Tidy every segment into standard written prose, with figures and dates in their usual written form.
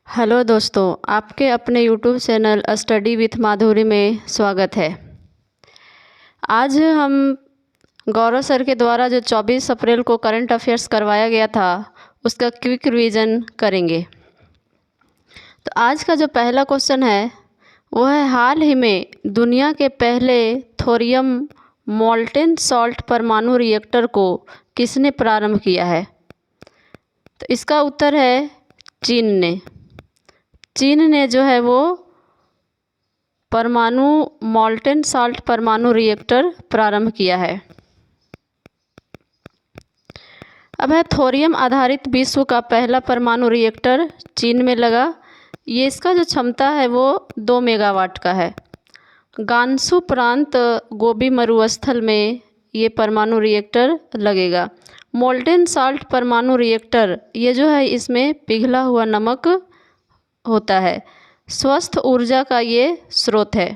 Hello दोस्तों, आपके अपने यूट्यूब चैनल स्टडी विथ माधुरी में स्वागत है। आज हम गौरव सर के द्वारा जो 24 अप्रैल को करंट अफेयर्स करवाया गया था उसका क्विक रिवीजन करेंगे। तो आज का जो पहला क्वेश्चन है वो है, हाल ही में दुनिया के पहले थोरियम मोल्टेन सॉल्ट परमाणु रिएक्टर को किसने प्रारंभ किया है? तो इसका उत्तर है चीन ने। चीन ने जो है वो परमाणु मोल्टेन साल्ट परमाणु रिएक्टर प्रारंभ किया है। अब है, थोरियम आधारित विश्व का पहला परमाणु रिएक्टर चीन में लगा। ये इसका जो क्षमता है वो 2 मेगावाट का है। गांसू प्रांत गोबी मरुस्थल में ये परमाणु रिएक्टर लगेगा। मोल्टेन साल्ट परमाणु रिएक्टर ये जो है इसमें पिघला हुआ नमक होता है। स्वस्थ ऊर्जा का ये स्रोत है।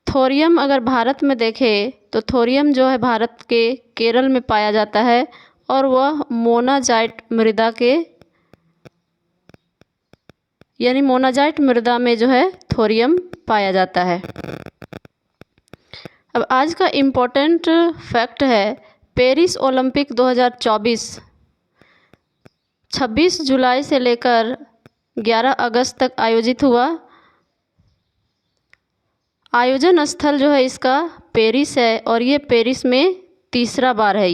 थोरियम अगर भारत में देखें तो थोरियम जो है भारत के केरल में पाया जाता है और वह मोनाजाइट मृदा के यानी मोनाजाइट मृदा में जो है थोरियम पाया जाता है। अब आज का इम्पोर्टेंट फैक्ट है, पेरिस ओलंपिक 2024 26 जुलाई से लेकर 11 अगस्त तक आयोजित हुआ। आयोजन स्थल जो है इसका पेरिस है और ये पेरिस में तीसरा बार है।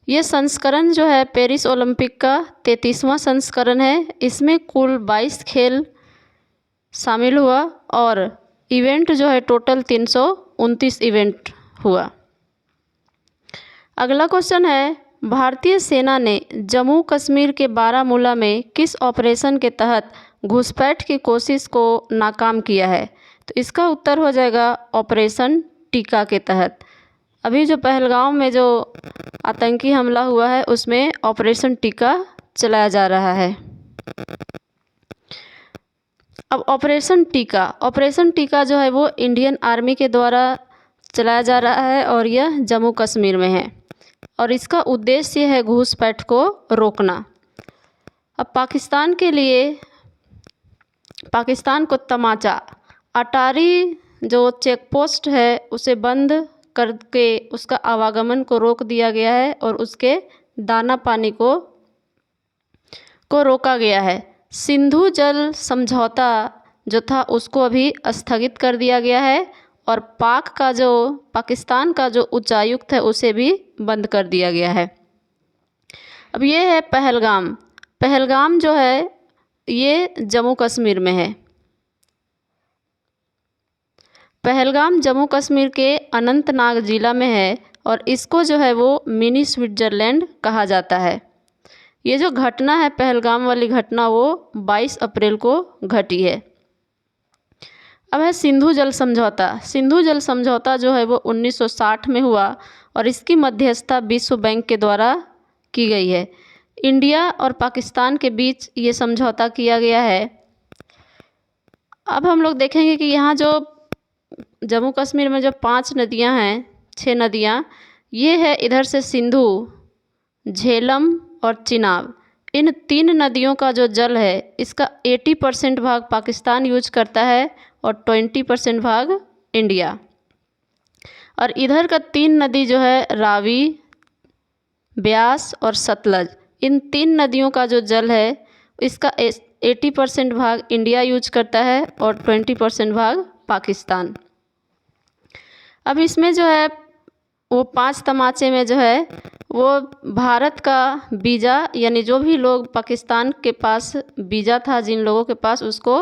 ये संस्करण जो है पेरिस ओलंपिक का 33वां संस्करण है। इसमें कुल 22 खेल शामिल हुआ और इवेंट जो है टोटल 329 इवेंट हुआ। अगला क्वेश्चन है, भारतीय सेना ने जम्मू कश्मीर के बारामूला में किस ऑपरेशन के तहत घुसपैठ की कोशिश को नाकाम किया है? तो इसका उत्तर हो जाएगा ऑपरेशन टीका के तहत। अभी जो पहलगाम में जो आतंकी हमला हुआ है उसमें ऑपरेशन टीका चलाया जा रहा है। अब ऑपरेशन टीका जो है वो इंडियन आर्मी के द्वारा चलाया जा रहा है और यह जम्मू कश्मीर में है और इसका उद्देश्य है घुसपैठ को रोकना। अब पाकिस्तान के लिए पाकिस्तान को तमाचा अटारी जो चेक पोस्ट है उसे बंद करके उसका आवागमन को रोक दिया गया है और उसके दाना पानी को रोका गया है। सिंधु जल समझौता जो था उसको अभी स्थगित कर दिया गया है और पाकिस्तान का जो उच्चायुक्त है उसे भी बंद कर दिया गया है। अब ये है पहलगाम जो है ये जम्मू कश्मीर में है। पहलगाम जम्मू कश्मीर के अनंतनाग ज़िला में है और इसको जो है वो मिनी स्विट्ज़रलैंड कहा जाता है। ये जो घटना है पहलगाम वाली घटना वो 22 अप्रैल को घटी है। अब है सिंधु जल समझौता जो है वो 1960 में हुआ और इसकी मध्यस्थता विश्व बैंक के द्वारा की गई है। इंडिया और पाकिस्तान के बीच ये समझौता किया गया है। अब हम लोग देखेंगे कि यहाँ जो जम्मू कश्मीर में जो 5 नदियाँ हैं, 6 नदियाँ, ये है इधर से सिंधु, झेलम और चिनाब। इन 3 नदियों का जो जल है इसका 80% भाग पाकिस्तान यूज करता है और 20% भाग इंडिया। और इधर का 3 नदी जो है रावी, ब्यास और सतलज, इन 3 नदियों का जो जल है इसका 80% भाग इंडिया यूज करता है और 20% भाग पाकिस्तान। अब इसमें जो है वो 5 तमाचे में जो है वो भारत का वीज़ा यानी जो भी लोग पाकिस्तान के पास वीज़ा था जिन लोगों के पास उसको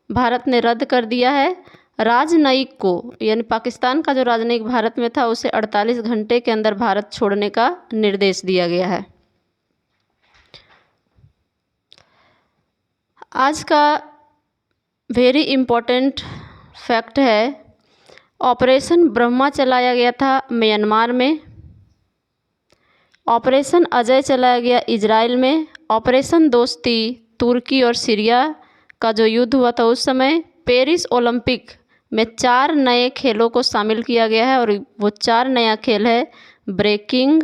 भारत ने रद्द कर दिया है। राजनयिक को यानी पाकिस्तान का जो राजनयिक भारत में था उसे 48 घंटे के अंदर भारत छोड़ने का निर्देश दिया गया है। आज का वेरी इम्पोर्टेंट फैक्ट है, ऑपरेशन ब्रह्मा चलाया गया था म्यांमार में, ऑपरेशन अजय चलाया गया इजराइल में, ऑपरेशन दोस्ती तुर्की और सीरिया का जो युद्ध हुआ था उस समय, पेरिस ओलंपिक में 4 नए खेलों को शामिल किया गया है और वो 4 नया खेल है ब्रेकिंग,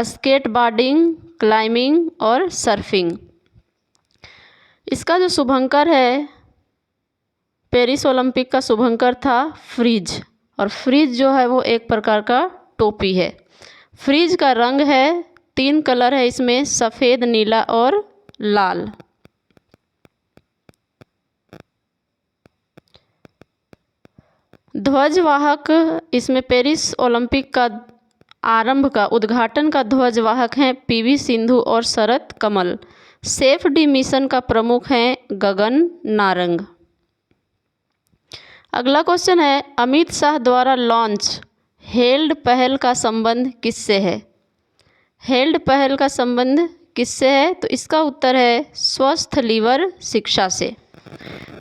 स्केटबोर्डिंग, क्लाइंबिंग और सर्फिंग। इसका जो शुभंकर है, पेरिस ओलंपिक का शुभंकर था फ्रीज, और फ्रीज जो है वो एक प्रकार का टोपी है। फ्रीज का रंग है, 3 कलर है इसमें, सफ़ेद, नीला और लाल। ध्वजवाहक, इसमें पेरिस ओलंपिक का आरंभ का उद्घाटन का ध्वजवाहक हैं पीवी सिंधु और Sharath Kamal. Safe D mission का प्रमुख हैं गगन नारंग। अगला क्वेश्चन है, अमित शाह द्वारा लॉन्च हेल्ड पहल का संबंध किससे है? हेल्ड पहल का संबंध किससे है? तो इसका उत्तर है स्वस्थ लीवर शिक्षा से।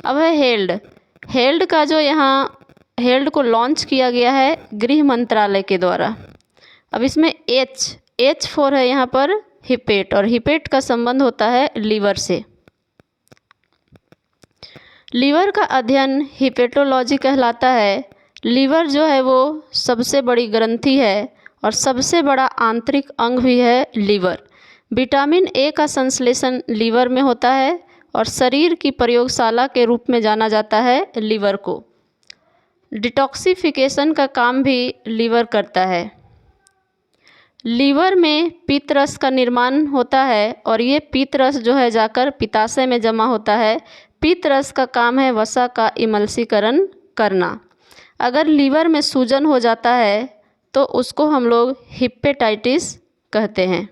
अब है हेल्ड का जो यहाँ हेल्ड को लॉन्च किया गया है गृह मंत्रालय के द्वारा। अब इसमें H4 है यहाँ पर हिपेट, और हिपेट का संबंध होता है लीवर से। लीवर का अध्ययन हिपेटोलॉजी कहलाता है। लीवर जो है वो सबसे बड़ी ग्रंथि है और सबसे बड़ा आंतरिक अंग भी है लीवर। विटामिन ए का संश्लेषण लीवर में होता है और शरीर की प्रयोगशाला के रूप में जाना जाता है लीवर को। डिटॉक्सिफिकेशन का काम भी लीवर करता है। लीवर में पित्तरस का निर्माण होता है और ये पित्तरस जो है जाकर पित्ताशय में जमा होता है। पित्तरस का काम है वसा का इमल्सीकरण करना। अगर लीवर में सूजन हो जाता है तो उसको हम लोग हिपेटाइटिस कहते हैं।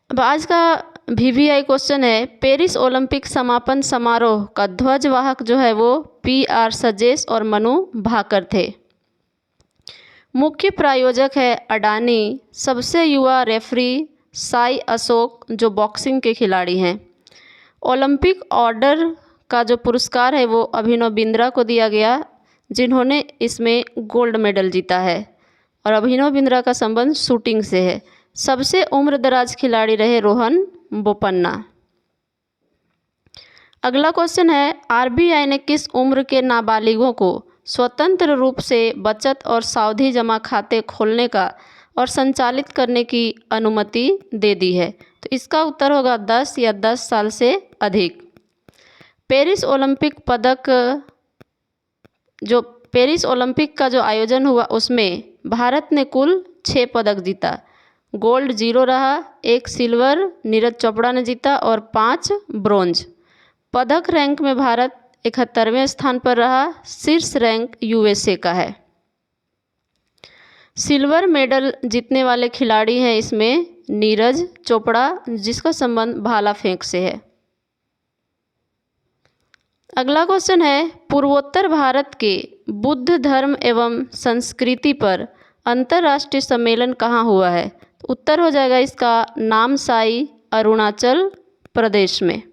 अब आज का VVI क्वेश्चन है, पेरिस ओलंपिक समापन समारोह का ध्वजवाहक जो है वो PR सजेश और मनु भाकर थे। मुख्य प्रायोजक है अडानी। सबसे युवा रेफरी साई अशोक जो बॉक्सिंग के खिलाड़ी हैं। ओलंपिक ऑर्डर का जो पुरस्कार है वो अभिनव बिंद्रा को दिया गया, जिन्होंने इसमें गोल्ड मेडल जीता है, और अभिनव बिंद्रा का संबंध शूटिंग से है। सबसे उम्रदराज खिलाड़ी रहे रोहन बोपन्ना। अगला क्वेश्चन है, RBI ने किस उम्र के नाबालिगों को स्वतंत्र रूप से बचत और सावधि जमा खाते खोलने का और संचालित करने की अनुमति दे दी है? तो इसका उत्तर होगा 10 या 10 साल से अधिक। पेरिस ओलंपिक का जो आयोजन हुआ उसमें भारत ने कुल 6 पदक जीता। गोल्ड 0 रहा, 1 सिल्वर नीरज चोपड़ा ने जीता और 5 ब्रोंज। पदक रैंक में भारत 71वें स्थान पर रहा। शीर्ष रैंक USA का है। सिल्वर मेडल जीतने वाले खिलाड़ी हैं इसमें नीरज चोपड़ा, जिसका संबंध भाला फेंक से है। अगला क्वेश्चन है, पूर्वोत्तर भारत के बुद्ध धर्म एवं संस्कृति पर अंतर्राष्ट्रीय सम्मेलन कहाँ हुआ है? तो उत्तर हो जाएगा इसका नामसाई, अरुणाचल प्रदेश में।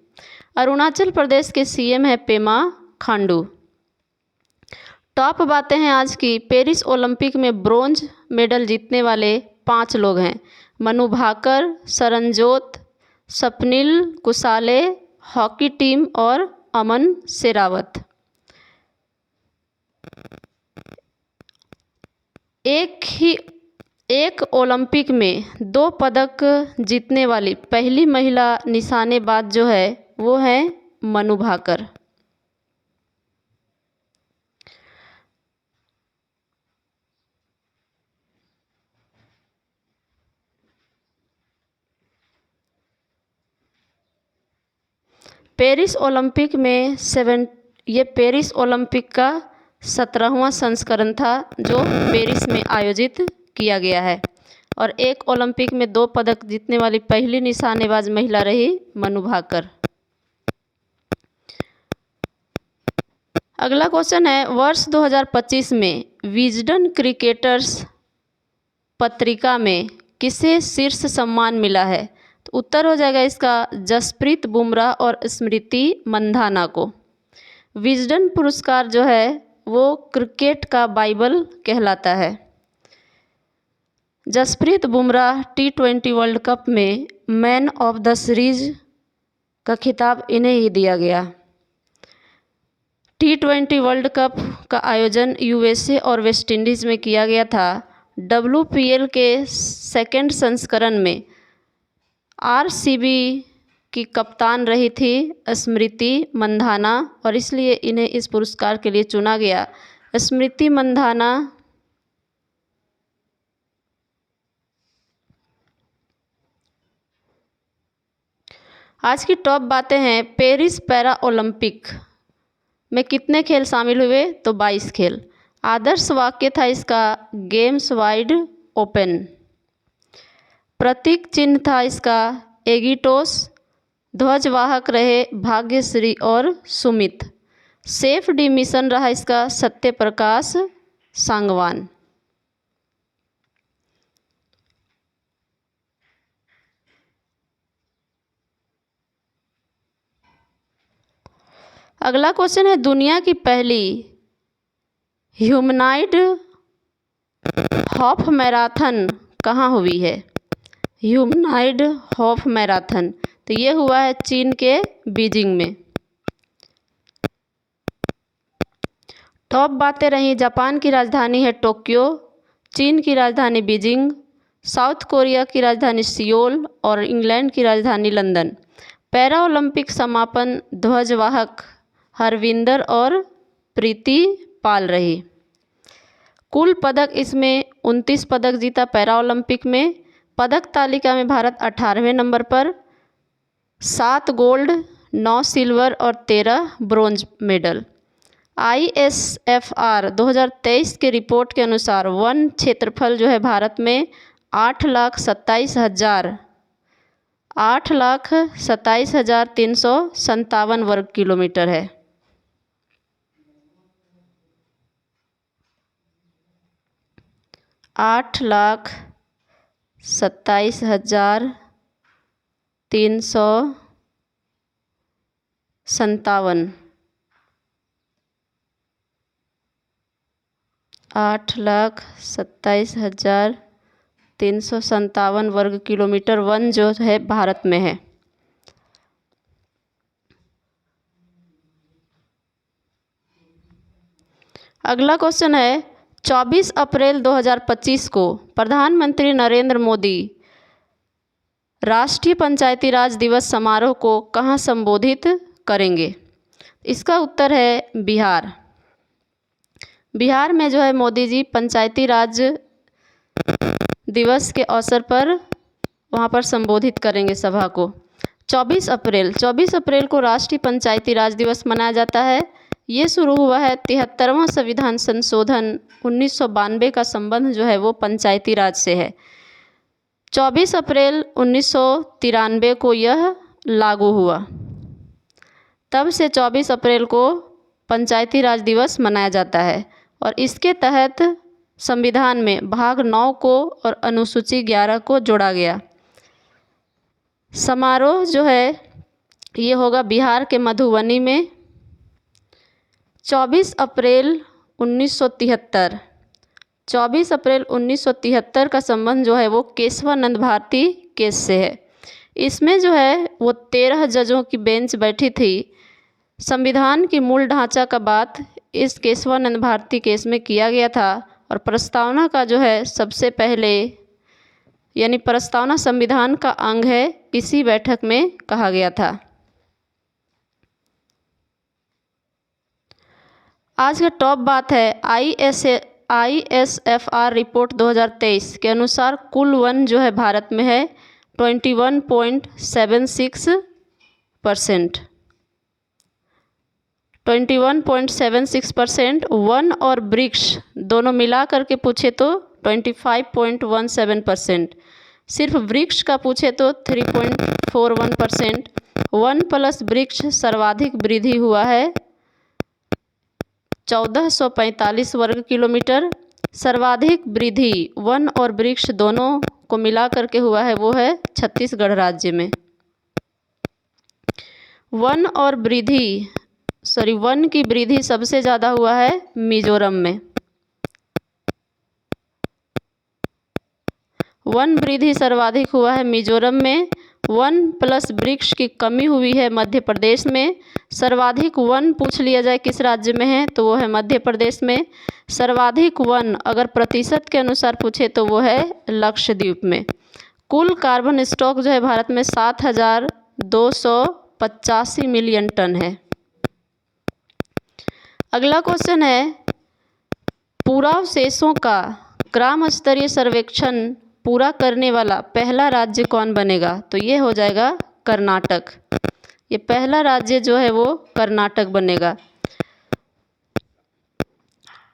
अरुणाचल प्रदेश के CM है पेमा खांडू। टॉप बातें हैं आज की। पेरिस ओलंपिक में ब्रोंज मेडल जीतने वाले 5 लोग हैं, मनु भाकर, सरनजोत, स्वप्निल कुसाले, हॉकी टीम और अमन शेरावत। एक ओलंपिक में 2 पदक जीतने वाली पहली महिला निशानेबाज जो है वो है मनु भाकर। पेरिस ओलंपिक में ये पेरिस ओलंपिक का 17वां संस्करण था जो पेरिस में आयोजित किया गया है, और एक ओलंपिक में 2 पदक जीतने वाली पहली निशानेबाज महिला रही मनु भाकर। अगला क्वेश्चन है, वर्ष 2025 में विजडन क्रिकेटर्स पत्रिका में किसे शीर्ष सम्मान मिला है? तो उत्तर हो जाएगा इसका जसप्रीत बुमराह और स्मृति मंधाना को। विजडन पुरस्कार जो है वो क्रिकेट का बाइबल कहलाता है। Jasprit Bumrah T20 world cup में मैन ऑफ द सीरीज का खिताब इन्हें ही दिया गया। T20 वर्ल्ड कप का आयोजन USA और वेस्ट इंडीज़ में किया गया था WPL के सेकंड संस्करण में RCB की कप्तान रही थी स्मृति मंधाना, और इसलिए इन्हें इस पुरस्कार के लिए चुना गया। स्मृति मंधाना आज की टॉप बातें हैं। पेरिस पैरा ओलंपिक में कितने खेल शामिल हुए? तो 22 खेल। आदर्श वाक्य था इसका गेम्स वाइड ओपन। प्रतीक चिन्ह था इसका एगिटोस। ध्वजवाहक रहे भाग्यश्री और सुमित। सेफ डी मिशन रहा इसका सत्य प्रकाश सांगवान। अगला क्वेश्चन है, दुनिया की पहली ह्यूमनाइड हाफ मैराथन कहाँ हुई है? ह्यूमनाइड हाफ मैराथन तो ये हुआ है चीन के बीजिंग में। टॉप बातें रही, जापान की राजधानी है टोक्यो, चीन की राजधानी बीजिंग, साउथ कोरिया की राजधानी सियोल और इंग्लैंड की राजधानी लंदन। पैरा ओलंपिक समापन ध्वजवाहक हरविंदर और प्रीति पाल रही। कुल पदक इसमें 29 पदक जीता पैरा ओलंपिक में। पदक तालिका में भारत 18वें नंबर पर, 7 गोल्ड, 9 सिल्वर और 13 ब्रोंज मेडल। ISFR 2023 के रिपोर्ट के अनुसार वन क्षेत्रफल जो है भारत में 8,27,357 वर्ग किलोमीटर है। आठ लाख 27,357 8,27,357 वर्ग किलोमीटर वन जो है भारत में है। अगला क्वेश्चन है, 24 अप्रैल 2025 को प्रधानमंत्री नरेंद्र मोदी राष्ट्रीय पंचायती राज दिवस समारोह को कहाँ संबोधित करेंगे? इसका उत्तर है बिहार। बिहार में जो है मोदी जी पंचायती राज दिवस के अवसर पर वहाँ पर संबोधित करेंगे सभा को। 24 अप्रैल को राष्ट्रीय पंचायती राज दिवस मनाया जाता है। ये शुरू हुआ है 73वां संविधान संशोधन 1992 का संबंध जो है वो पंचायती राज से है। 24 अप्रैल 1993 को यह लागू हुआ, तब से 24 अप्रैल को पंचायती राज दिवस मनाया जाता है। और इसके तहत संविधान में भाग 9 को और अनुसूची 11 को जोड़ा गया। समारोह जो है ये होगा बिहार के मधुबनी में 24 अप्रैल 1973 का संबंध जो है वो केशवानंद भारती केस से है। इसमें जो है वो 13 जजों की बेंच बैठी थी। संविधान की मूल ढांचा का बात इस केशवानंद भारती केस में किया गया था और प्रस्तावना का जो है सबसे पहले यानी प्रस्तावना संविधान का अंग है, इसी बैठक में कहा गया था। आज का टॉप बात है, ISFR रिपोर्ट 2023 के अनुसार कुल वन जो है भारत में है 21.76%। 21.76% वन और वृक्ष दोनों मिला करके पूछे तो 25.17%। सिर्फ वृक्ष का पूछे तो 3.41%। वन प्लस वृक्ष सर्वाधिक वृद्धि हुआ है 1445 वर्ग किलोमीटर। सर्वाधिक वृद्धि वन और वृक्ष दोनों को मिला करके हुआ है वो है छत्तीसगढ़ राज्य में। वन की वृद्धि सबसे ज़्यादा हुआ है मिजोरम में। वन वृद्धि सर्वाधिक हुआ है मिजोरम में। वन प्लस वृक्ष की कमी हुई है मध्य प्रदेश में। सर्वाधिक वन पूछ लिया जाए किस राज्य में है तो वो है मध्य प्रदेश में। सर्वाधिक वन अगर प्रतिशत के अनुसार पूछे तो वो है लक्षद्वीप में। कुल कार्बन स्टॉक जो है भारत में 7,285 मिलियन टन है। अगला क्वेश्चन है, पुरावशेषों का ग्राम स्तरीय सर्वेक्षण पूरा करने वाला पहला राज्य कौन बनेगा? तो ये हो जाएगा कर्नाटक। ये पहला राज्य जो है वो कर्नाटक बनेगा।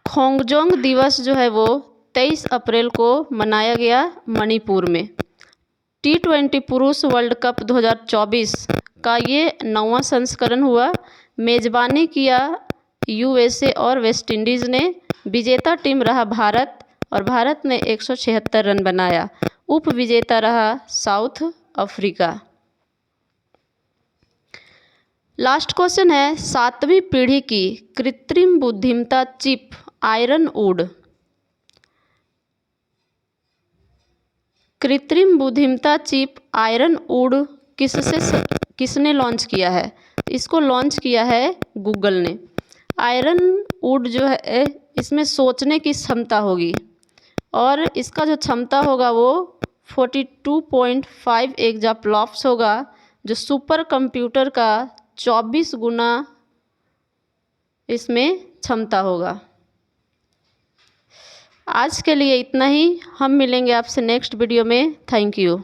खोंगजोंग दिवस जो है वो 23 अप्रैल को मनाया गया मणिपुर में। T20 पुरुष वर्ल्ड कप 2024 का ये 9वां संस्करण हुआ। मेज़बानी किया USA और वेस्ट इंडीज़ ने। विजेता टीम रहा भारत और भारत ने 176 रन बनाया। उप विजेता रहा साउथ अफ्रीका। लास्ट क्वेश्चन है, 7वीं पीढ़ी की कृत्रिम बुद्धिमत्ता चिप आयरनवुड। कृत्रिम बुद्धिमत्ता चिप आयरनवुड किसने लॉन्च किया है? इसको लॉन्च किया है गूगल ने। आयरनवुड जो है इसमें सोचने की क्षमता होगी और इसका जो क्षमता होगा वो 42.5 एक्जाफ्लॉप्स होगा, जो सुपर कंप्यूटर का 24 गुना इसमें क्षमता होगा। आज के लिए इतना ही। हम मिलेंगे आपसे नेक्स्ट वीडियो में। Thank you.